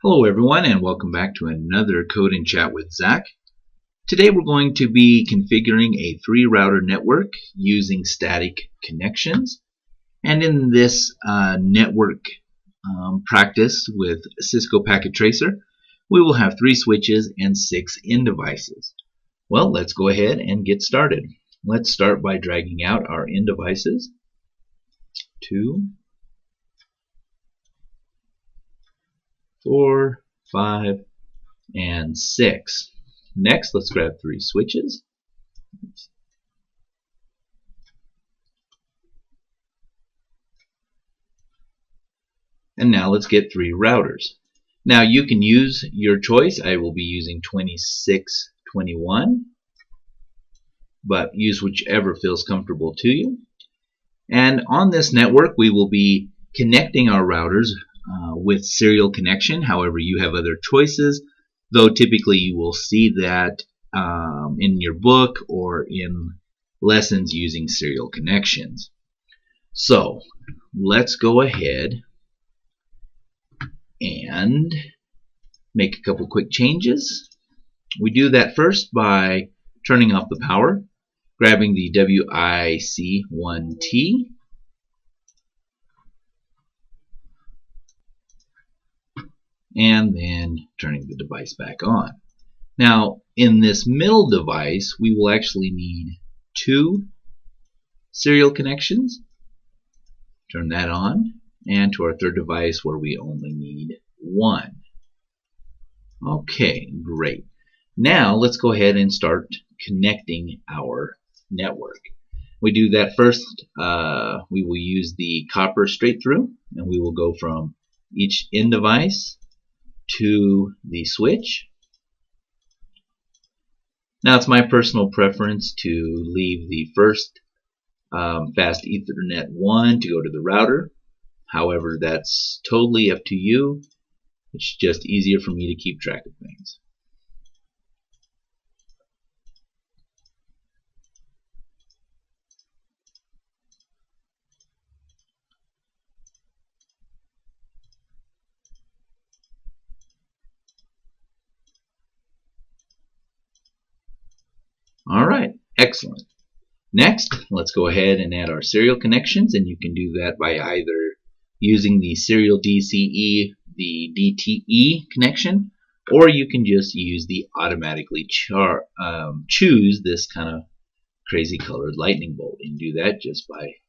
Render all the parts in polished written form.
Hello everyone and welcome back to another Code and Chat with Zach. Today we're going to be configuring a 3-router network using static connections. And in this network practice with Cisco Packet Tracer, we will have 3 switches and 6 end devices. Well, let's go ahead and get started. Let's start by dragging out our end devices. 2, 4, 5, and 6. Next, let's grab 3 switches. And now let's get 3 routers. Now you can use your choice. I will be using 2621, but use whichever feels comfortable to you. And on this network, we will be connecting our routers with serial connection. However, you have other choices, though typically you will see that in your book or in lessons using serial connections. So let's go ahead and make a couple quick changes. We do that first by turning off the power, grabbing the WIC1T, and then turning the device back on. Now, in this middle device, we will actually need 2 serial connections. Turn that on, and to our third device where we only need 1. Okay, great. Now, let's go ahead and start connecting our network. We do that first. We will use the copper straight through, and we will go from each end device to the switch. Now it's my personal preference to leave the first fast Ethernet 1 to go to the router. However, that's totally up to you. It's just easier for me to keep track of things. Alright, excellent. Next, let's go ahead and add our serial connections, and you can do that by either using the serial DCE, the DTE connection, or you can just use the automatically choose this kind of crazy colored lightning bolt. You can do that just by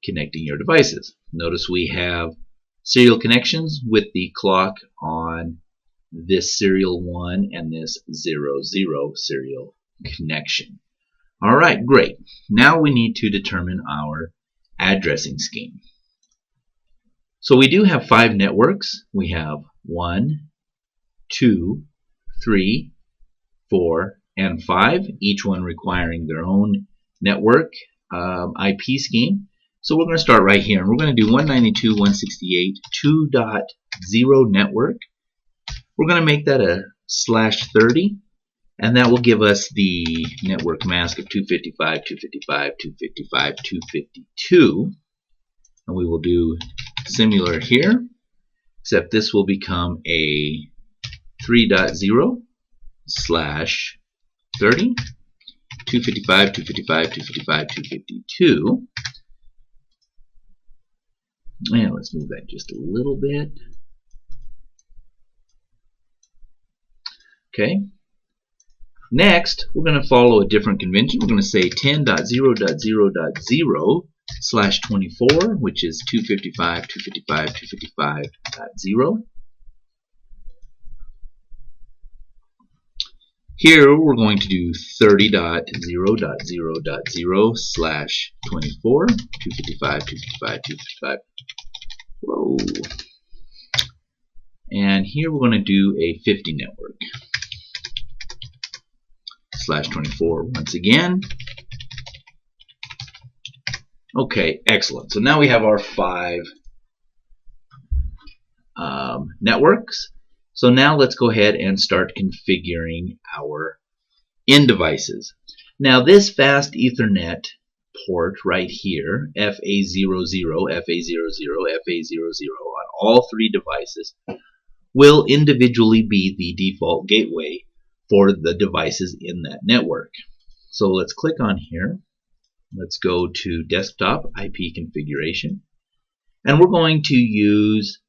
connecting your devices. Notice we have serial connections with the clock on this serial 1 and this 00 serial connection. Alright, great. Now we need to determine our addressing scheme. So we do have 5 networks. We have 1, 2, 3, 4, and 5, each one requiring their own network IP scheme. So we're going to start right here, and we're going to do 192.168.2.0 network. We're going to make that a /30, and that will give us the network mask of 255, 255, 255, 252. And we will do similar here, except this will become a 3.0/30, 255, 255, 255, 252. And let's move that just a little bit. Okay. Next, we're going to follow a different convention. We're going to say 10.0.0.0/24, which is 255, 255, 255.0. Here, we're going to do 30.0.0.0/24, 255, 255, 255. Whoa. And here we're going to do a 50 network. /24 once again. Okay, excellent. So now we have our 5 networks. So now let's go ahead and start configuring our end devices. Now this fast Ethernet port right here, FA00, FA00, FA00 on all three devices will individually be the default gateway for the devices in that network. So let's click on here. Let's go to desktop IP configuration, and we're going to use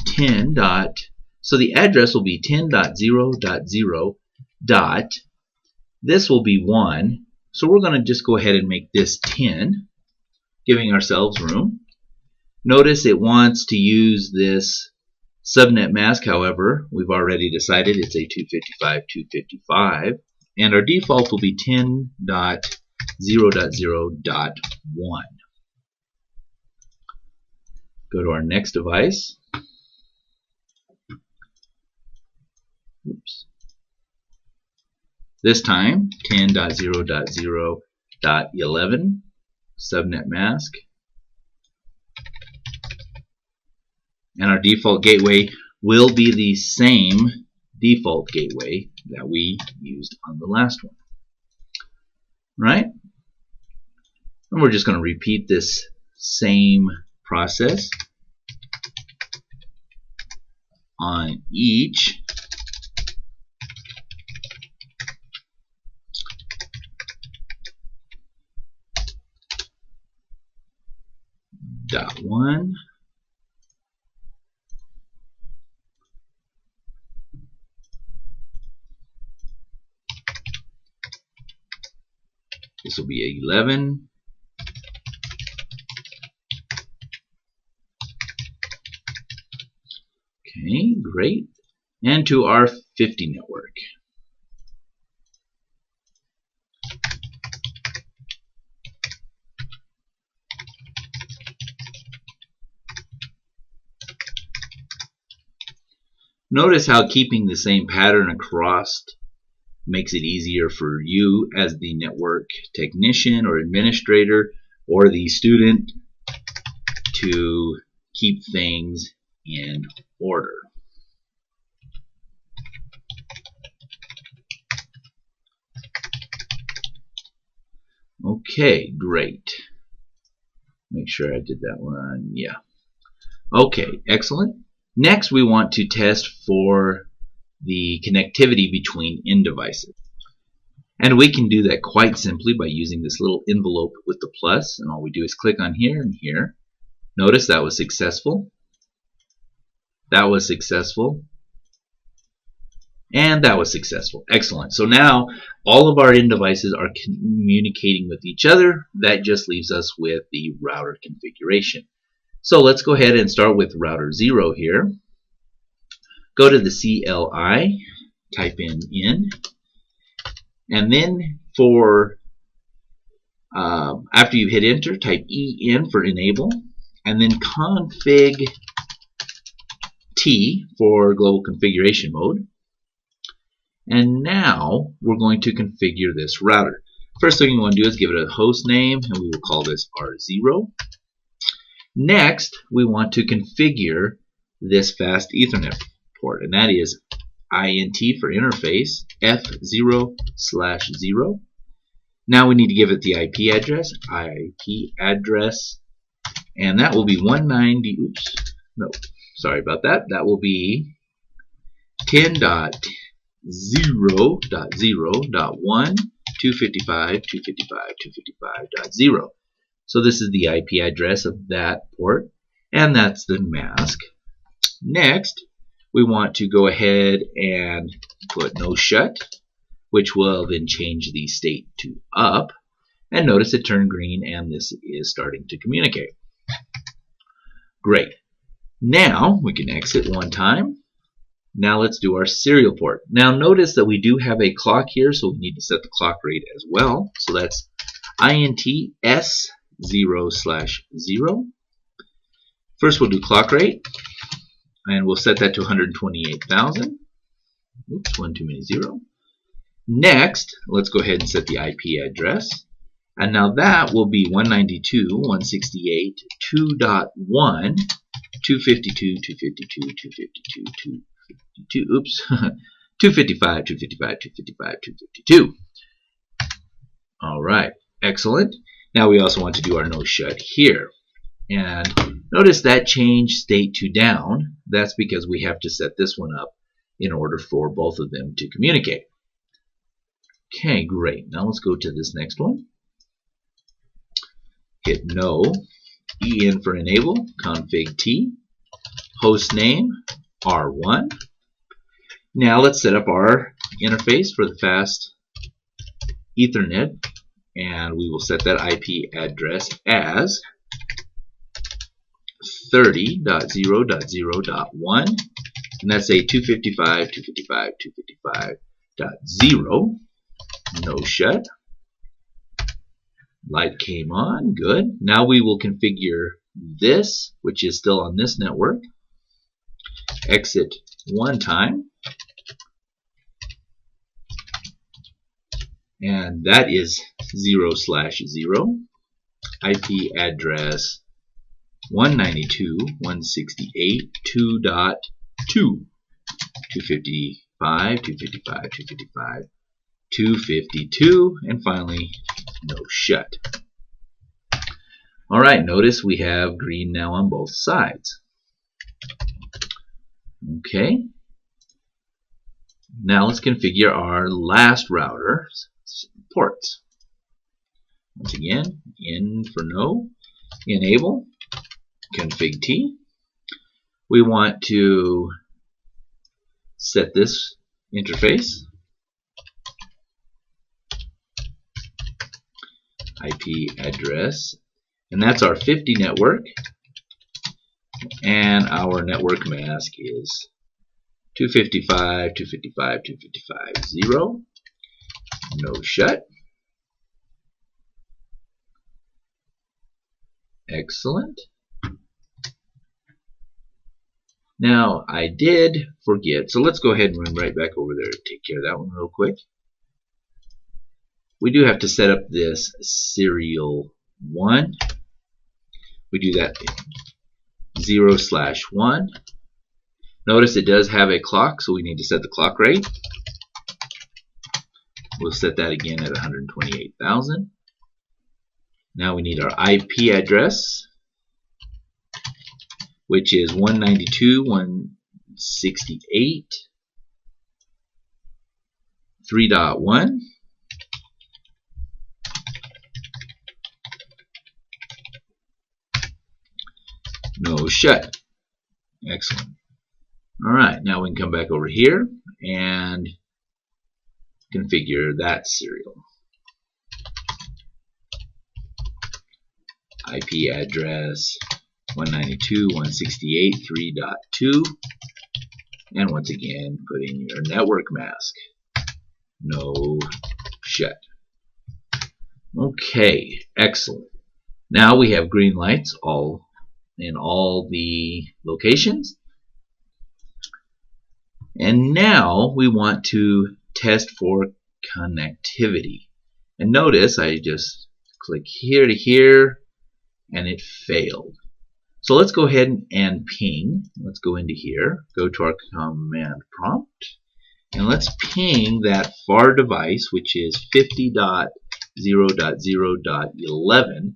10 dot, so the address will be 10.0.0 dot, this will be 1, so we're going to just go ahead and make this 10, giving ourselves room. Notice it wants to use this subnet mask, however, we've already decided it's a 255.255, and our default will be 10.0.0.1. Go to our next device. Oops. This time, 10.0.0.11, subnet mask. And our default gateway will be the same default gateway that we used on the last one. Right? And we're just going to repeat this same process on each. .1. This will be 11. Okay, great. And to our 50 network. Notice how keeping the same pattern across makes it easier for you as the network technician or administrator or the student to keep things in order. Okay, great. Make sure I did that one. Yeah. Okay, excellent. Next, we want to test for the connectivity between end devices. And we can do that quite simply by using this little envelope with the plus. And all we do is click on here and here. Notice that was successful. That was successful. And that was successful. Excellent. So now all of our end devices are communicating with each other. That just leaves us with the router configuration. So let's go ahead and start with router 0 here. Go to the CLI, type in, and then for after you've hit enter, type EN for enable, and then config T for global configuration mode. And now we're going to configure this router. First thing we want to do is give it a host name, and we will call this R0. Next, we want to configure this fast Ethernet port, and that is INT for interface, F0/0. Now we need to give it the IP address, and that will be 190, oops, no, sorry about that. That will be 10.0.0.1, 255.255.255.0. So this is the IP address of that port, and that's the mask. Next, we want to go ahead and put no shut, which will then change the state to up. And notice it turned green, and this is starting to communicate. Great. Now we can exit one time. Now let's do our serial port. Now notice that we do have a clock here, so we need to set the clock rate as well. So that's INT S0/0. First we'll do clock rate, and we'll set that to 128,000. Oops, one too many zero. Next, let's go ahead and set the IP address. And now that will be 192.168.2.1, 252.252.252.252, oops, 255.255.255.252. All right, excellent. Now we also want to do our no shut here. And notice that changed state to down. That's because we have to set this one up in order for both of them to communicate. Okay, great. Now let's go to this next one. Hit no, en for enable, config T, host name R1. Now let's set up our interface for the fast Ethernet, and we will set that IP address as 30.0.0.1, and that's a 255.255.255.0. No shut. Light came on. Good. Now we will configure this, which is still on this network. Exit one time. And that is 0/0. IP address 192.168.2.2. 255.255.255.252, and finally no shut. Alright, notice we have green now on both sides. Okay. Now let's configure our last router's ports. Once again, in for no, enable, config T. We want to set this interface, IP address, and that's our 50 network, and our network mask is 255.255.255.0. No shut. Excellent. Now I did forget, so let's go ahead and run right back over there and take care of that one real quick. We do have to set up this serial 1. We do that 0/1. Notice it does have a clock, so we need to set the clock rate. We'll set that again at 128,000. Now we need our IP address, which is 192.168.3.1. No shut. Excellent. Alright, now we can come back over here and configure that serial. IP address 192.168.3.2, and once again put in your network mask. No shut. Okay, excellent. Now we have green lights all in all the locations. And now we want to test for connectivity. And notice I just click here to here and it failed. So let's go ahead and ping. Let's go into here, go to our command prompt, and let's ping that FAR device, which is 50.0.0.11,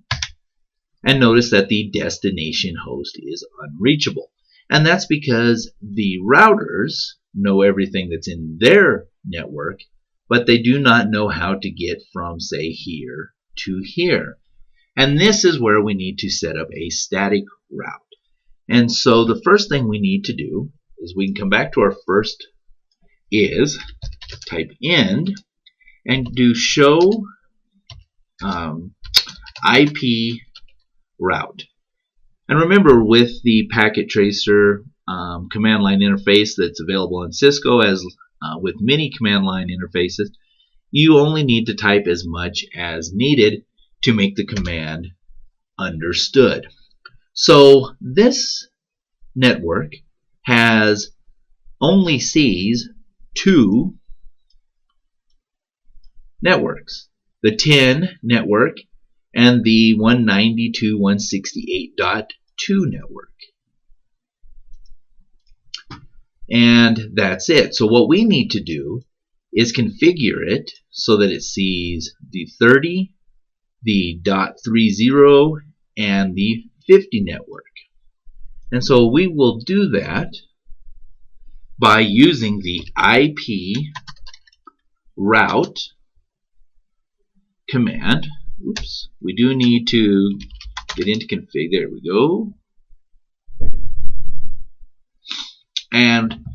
and notice that the destination host is unreachable. And that's because the routers know everything that's in their network, but they do not know how to get from, say, here to here. And this is where we need to set up a static route. And so the first thing we need to do is we can come back to our first is, type end, and do show IP route. And remember, with the packet tracer command line interface that's available in Cisco, as with many command line interfaces, you only need to type as much as needed to make the command understood. So this network only sees two networks, the 10 network and the 192.168.2 network. And that's it. So what we need to do is configure it so that it sees the 30, the .30, and the 50 network. And so we will do that by using the IP route command. Oops, we do need to get into config. There we go. And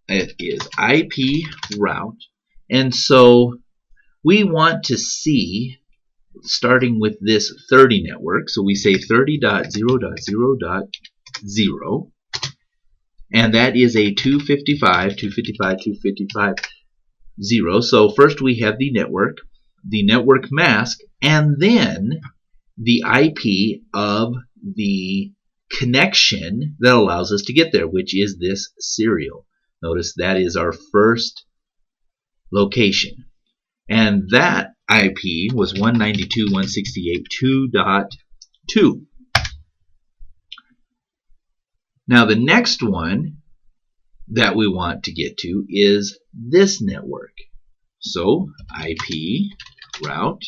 it is IP route. And so we want to see, starting with this 30 network, so we say 30.0.0.0, and that is a 255.255.255.0. So first we have the network mask, and then the IP of the connection that allows us to get there, which is this serial. Notice that is our first location. And that IP was 192.168.2.2. Now the next one that we want to get to is this network. So IP route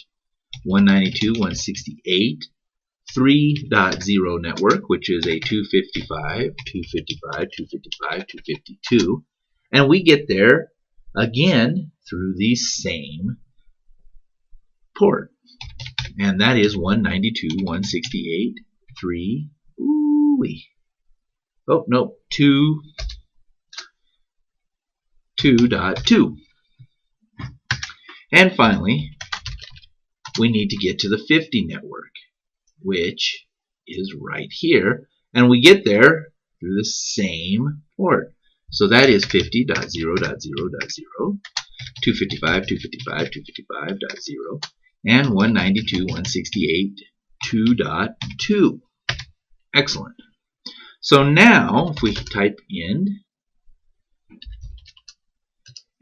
192.168.3.0 network, which is a 255.255.255.252. And we get there again through the same port. And that is 192.168.3. Oh, no, 2.2. And finally, we need to get to the 50 network, which is right here. And we get there through the same port. So that is 50.0.0.0, 255.255.255.0, and 192.168.2.2. Excellent. So now, if we type in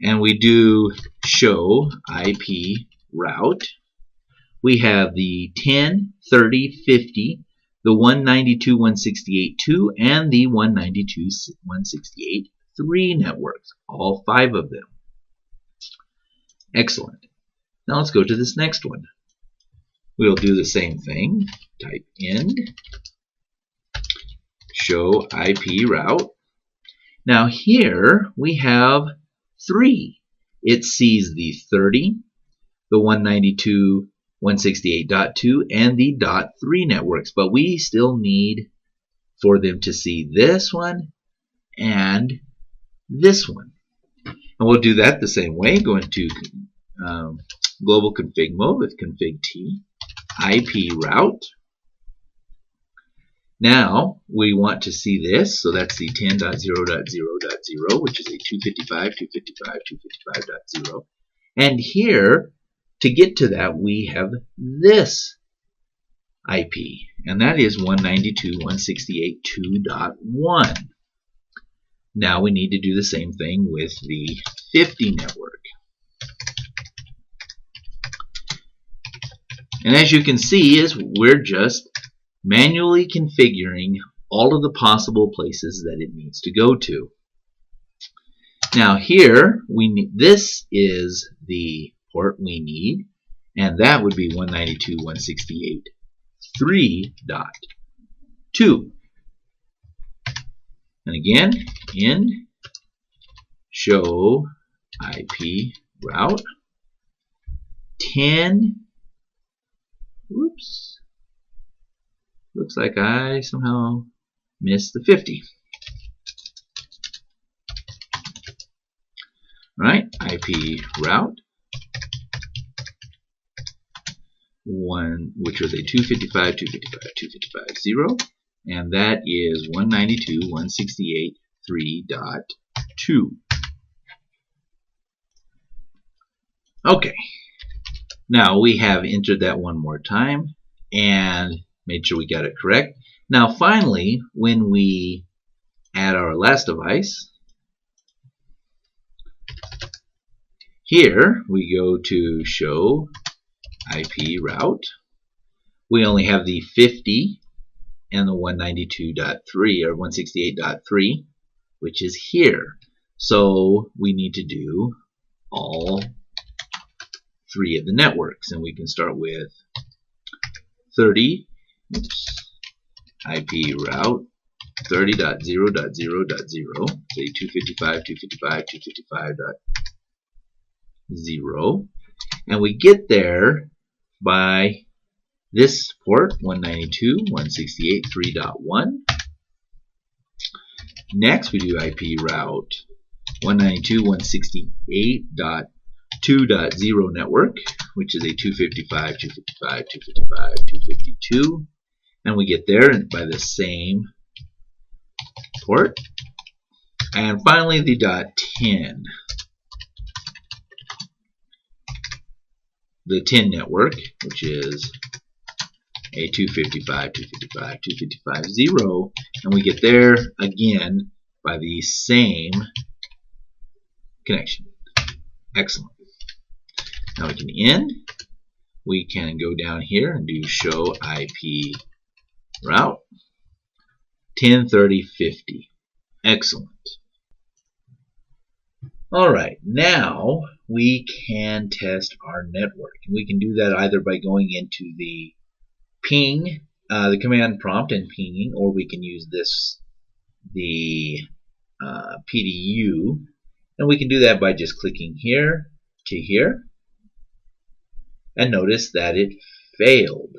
and we do show IP route, we have the 10, 30, 50, the 192.168.2, and the 192.168.3 networks, all 5 of them. Excellent. Now let's go to this next one. We'll do the same thing. Type in show IP route. Now here we have 3. It sees the 30, the 192.168.2, and the .3 networks, but we still need for them to see this one and this one. And we'll do that the same way. Go into global config mode with config T, IP route. Now we want to see this, so that's the 10.0.0.0, which is a 255.255.255.0. And here, to get to that, we have this IP, and that is 192.168.2.1. Now we need to do the same thing with the 50 network. And as you can see, is we're just manually configuring all of the possible places that it needs to go to. Now here, this is the port we need, and that would be 192.168.3.2. And again, in show IP route 10. Whoops. Looks like I somehow missed the 50. Right, IP route 1, which was a 255.255.255.0, and that is 192.168.3.2. Okay, now we have entered that one more time and made sure we got it correct. Now finally, when we add our last device, here we go to show IP route. We only have the 50 and the 192.3 or 168.3, which is here. So we need to do all 3 of the networks, and we can start with 30. Oops. IP route 30.0.0.0, say 255.255.255.0, and we get there by this port 192.168.3.1. Next we do IP route 192.168.2.0 network, which is a 255.255.255.252, and we get there by the same port. And finally the .10, the 10 network, which is a 255.255.255.0, and we get there again by the same connection. Excellent. Now we can end. We can go down here and do show IP route 1030.50. Excellent. Alright, now we can test our network. And we can do that either by going into the ping, the command prompt and pinging, or we can use the PDU, and we can do that by just clicking here to here, and notice that it failed.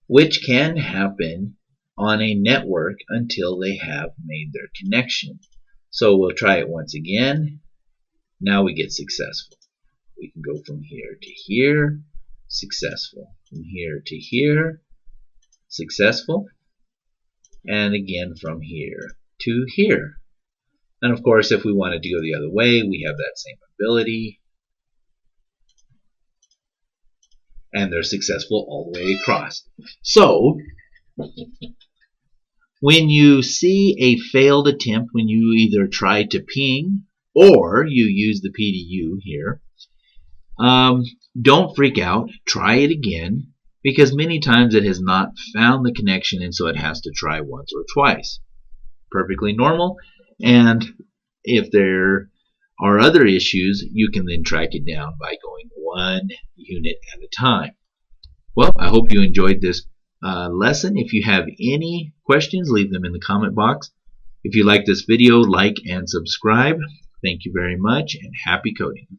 Which can happen on a network until they have made their connection. So we'll try it once again. Now we get successful. We can go from here to here, successful. From here to here, successful. And again from here to here. And of course, if we wanted to go the other way, we have that same ability. And they're successful all the way across. So, when you see a failed attempt, when you either try to ping or you use the PDU here, don't freak out. Try it again, because many times it has not found the connection, and so it has to try once or twice. Perfectly normal. And if there are other issues, you can then track it down by going one unit at a time. Well, I hope you enjoyed this lesson. If you have any questions, leave them in the comment box. If you like this video, like and subscribe. Thank you very much, and happy coding.